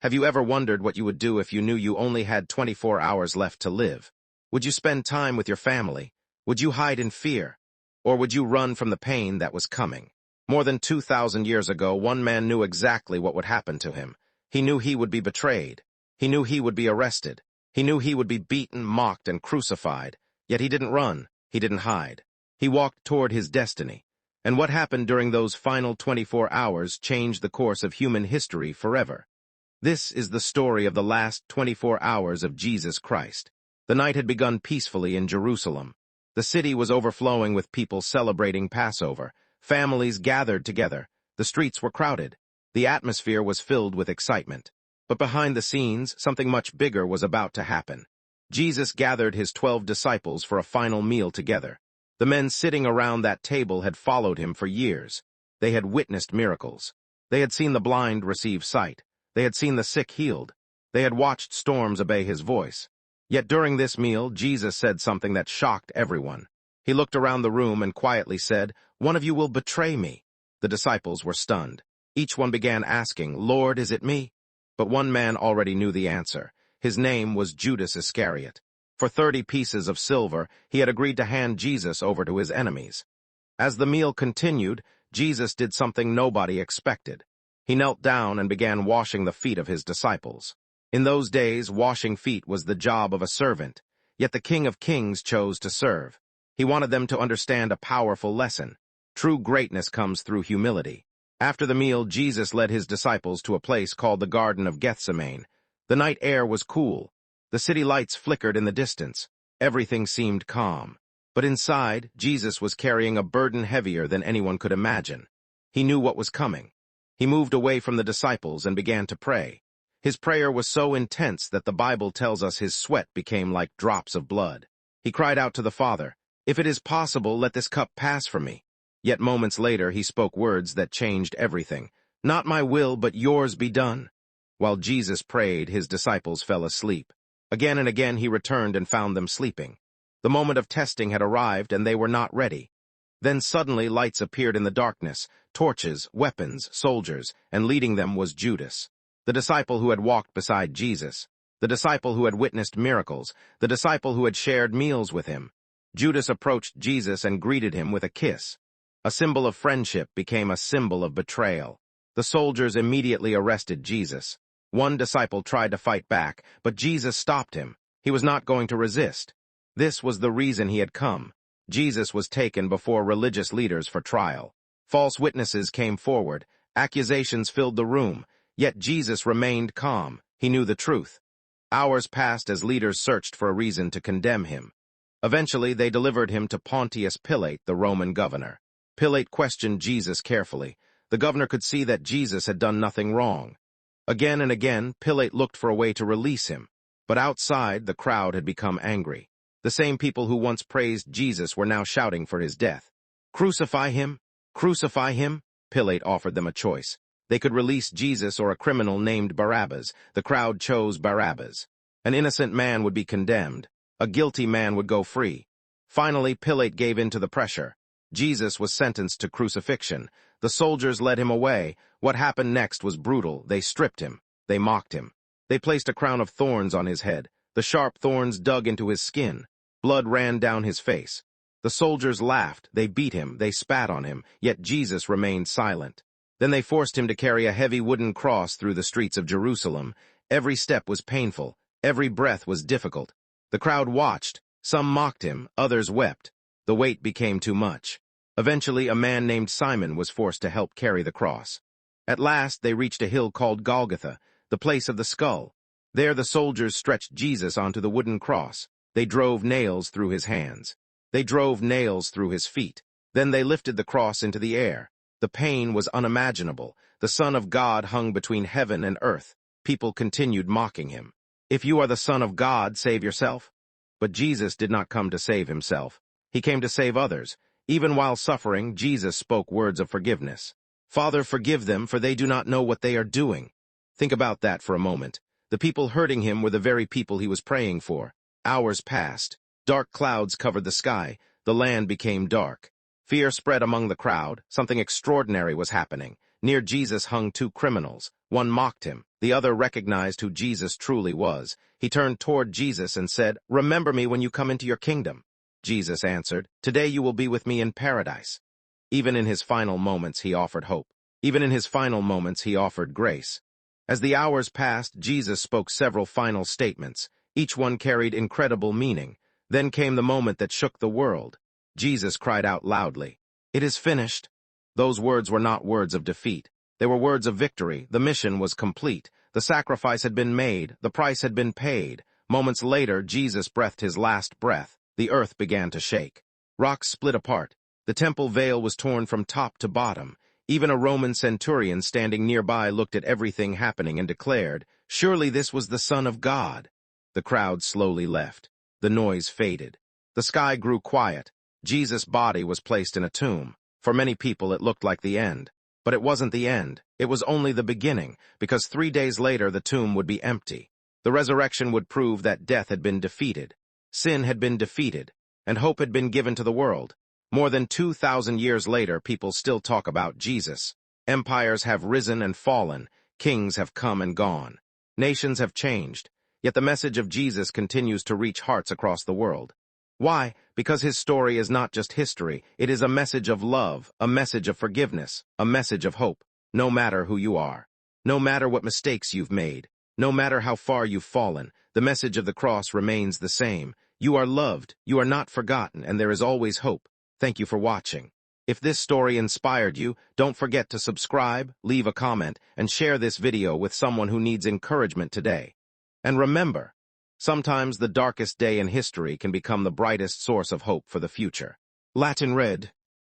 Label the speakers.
Speaker 1: Have you ever wondered what you would do if you knew you only had 24 hours left to live? Would you spend time with your family? Would you hide in fear? Or would you run from the pain that was coming? More than 2,000 years ago, one man knew exactly what would happen to him. He knew he would be betrayed. He knew he would be arrested. He knew he would be beaten, mocked, and crucified. Yet he didn't run. He didn't hide. He walked toward his destiny. And what happened during those final 24 hours changed the course of human history forever. This is the story of the last 24 hours of Jesus Christ. The night had begun peacefully in Jerusalem. The city was overflowing with people celebrating Passover. Families gathered together. The streets were crowded. The atmosphere was filled with excitement. But behind the scenes, something much bigger was about to happen. Jesus gathered his 12 disciples for a final meal together. The men sitting around that table had followed him for years. They had witnessed miracles. They had seen the blind receive sight. They had seen the sick healed. They had watched storms obey his voice. Yet during this meal, Jesus said something that shocked everyone. He looked around the room and quietly said, "One of you will betray me." The disciples were stunned. Each one began asking, "Lord, is it me?" But one man already knew the answer. His name was Judas Iscariot. For 30 pieces of silver, he had agreed to hand Jesus over to his enemies. As the meal continued, Jesus did something nobody expected. He knelt down and began washing the feet of his disciples. In those days, washing feet was the job of a servant, yet the King of Kings chose to serve. He wanted them to understand a powerful lesson. True greatness comes through humility. After the meal, Jesus led his disciples to a place called the Garden of Gethsemane. The night air was cool. The city lights flickered in the distance. Everything seemed calm. But inside, Jesus was carrying a burden heavier than anyone could imagine. He knew what was coming. He moved away from the disciples and began to pray. His prayer was so intense that the Bible tells us his sweat became like drops of blood. He cried out to the Father, "If it is possible, let this cup pass from me." Yet moments later, he spoke words that changed everything. "Not my will, but yours be done." While Jesus prayed, his disciples fell asleep. Again and again he returned and found them sleeping. The moment of testing had arrived and they were not ready. Then suddenly lights appeared in the darkness, torches, weapons, soldiers, and leading them was Judas, the disciple who had walked beside Jesus, the disciple who had witnessed miracles, the disciple who had shared meals with him. Judas approached Jesus and greeted him with a kiss. A symbol of friendship became a symbol of betrayal. The soldiers immediately arrested Jesus. One disciple tried to fight back, but Jesus stopped him. He was not going to resist. This was the reason he had come. Jesus was taken before religious leaders for trial. False witnesses came forward. Accusations filled the room. Yet Jesus remained calm. He knew the truth. Hours passed as leaders searched for a reason to condemn him. Eventually, they delivered him to Pontius Pilate, the Roman governor. Pilate questioned Jesus carefully. The governor could see that Jesus had done nothing wrong. Again and again, Pilate looked for a way to release him. But outside, the crowd had become angry. The same people who once praised Jesus were now shouting for his death. "Crucify him! Crucify him!" Pilate offered them a choice. They could release Jesus or a criminal named Barabbas. The crowd chose Barabbas. An innocent man would be condemned. A guilty man would go free. Finally, Pilate gave in to the pressure. Jesus was sentenced to crucifixion. The soldiers led him away. What happened next was brutal. They stripped him. They mocked him. They placed a crown of thorns on his head. The sharp thorns dug into his skin. Blood ran down his face. The soldiers laughed. They beat him. They spat on him. Yet Jesus remained silent. Then they forced him to carry a heavy wooden cross through the streets of Jerusalem. Every step was painful. Every breath was difficult. The crowd watched. Some mocked him. Others wept. The weight became too much. Eventually, a man named Simon was forced to help carry the cross. At last, they reached a hill called Golgotha, the place of the skull. There the soldiers stretched Jesus onto the wooden cross. They drove nails through his hands. They drove nails through his feet. Then they lifted the cross into the air. The pain was unimaginable. The Son of God hung between heaven and earth. People continued mocking him. "If you are the Son of God, save yourself." But Jesus did not come to save himself. He came to save others. Even while suffering, Jesus spoke words of forgiveness. "Father, forgive them, for they do not know what they are doing." Think about that for a moment. The people hurting him were the very people he was praying for. Hours passed. Dark clouds covered the sky. The land became dark. Fear spread among the crowd. Something extraordinary was happening. Near Jesus hung two criminals. One mocked him. The other recognized who Jesus truly was. He turned toward Jesus and said, "Remember me when you come into your kingdom." Jesus answered, "Today you will be with me in paradise." Even in his final moments, he offered hope. Even in his final moments, he offered grace. As the hours passed, Jesus spoke several final statements. Each one carried incredible meaning. Then came the moment that shook the world. Jesus cried out loudly, "It is finished." Those words were not words of defeat. They were words of victory. The mission was complete. The sacrifice had been made. The price had been paid. Moments later, Jesus breathed his last breath. The earth began to shake. Rocks split apart. The temple veil was torn from top to bottom. Even a Roman centurion standing nearby looked at everything happening and declared, "Surely this was the Son of God." The crowd slowly left. The noise faded. The sky grew quiet. Jesus' body was placed in a tomb. For many people, it looked like the end. But it wasn't the end. It was only the beginning, because 3 days later the tomb would be empty. The resurrection would prove that death had been defeated, sin had been defeated, and hope had been given to the world. More than 2,000 years later, people still talk about Jesus. Empires have risen and fallen. Kings have come and gone. Nations have changed. Yet the message of Jesus continues to reach hearts across the world. Why? Because his story is not just history. It is a message of love, a message of forgiveness, a message of hope. No matter who you are, no matter what mistakes you've made, no matter how far you've fallen, the message of the cross remains the same. You are loved, you are not forgotten, and there is always hope. Thank you for watching. If this story inspired you, don't forget to subscribe, leave a comment, and share this video with someone who needs encouragement today. And remember, sometimes the darkest day in history can become the brightest source of hope for the future. Latin Red.